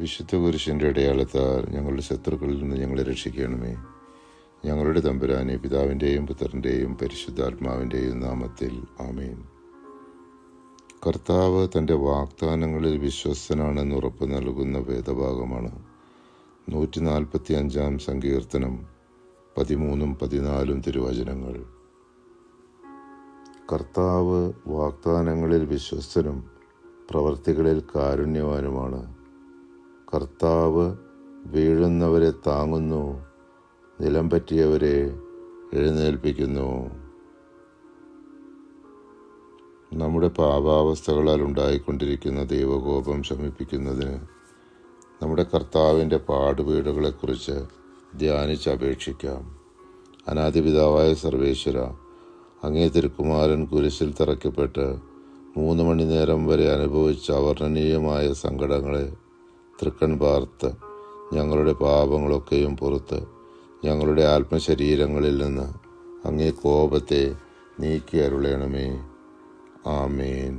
വിശുദ്ധ കുരിശിൻ്റെ അടയാളത്താൽ ഞങ്ങളുടെ ശത്രുക്കളിൽ നിന്ന് ഞങ്ങളെ രക്ഷിക്കണമേ. ഞങ്ങളുടെ തമ്പുരാനെ, പിതാവിൻ്റെയും പുത്രൻ്റെയും പരിശുദ്ധാത്മാവിൻ്റെയും നാമത്തിൽ ആമേൻ. കർത്താവ് തൻ്റെ വാഗ്ദാനങ്ങളിൽ വിശ്വസ്തനാണെന്ന് ഉറപ്പ് നൽകുന്ന വേദഭാഗമാണ് 145 സങ്കീർത്തനം 13-14 തിരുവചനങ്ങൾ. കർത്താവ് വാഗ്ദാനങ്ങളിൽ വിശ്വസ്തനും പ്രവൃത്തികളിൽ കാരുണ്യവാനുമാണ്. കർത്താവ് വീഴുന്നവരെ താങ്ങുന്നു, നിലം പറ്റിയവരെ എഴുന്നേൽപ്പിക്കുന്നു. നമ്മുടെ പാപാവസ്ഥകളാൽ ഉണ്ടായിക്കൊണ്ടിരിക്കുന്ന ദൈവകോപം ശമിപ്പിക്കുന്നതിന് നമ്മുടെ കർത്താവിൻ്റെ പാടുപീടുകളെക്കുറിച്ച് ധ്യാനിച്ചപേക്ഷിക്കാം. അനാദിപിതാവായ സർവേശ്വര, അങ്ങേ തിരുക്കുമാരൻ കുരിശിൽ തറയ്ക്കപ്പെട്ട് 3 മണിനേരം വരെ അനുഭവിച്ച അവർണ്ണനീയമായ സങ്കടങ്ങളെ തൃക്കൺ പാർത്ത് ഞങ്ങളുടെ പാപങ്ങളൊക്കെയും പുറത്ത് ഞങ്ങളുടെ ആത്മശരീരങ്ങളിൽ നിന്ന് അങ്ങേ കോപത്തെ നീക്കി അരുളണമേ. ആമേൻ.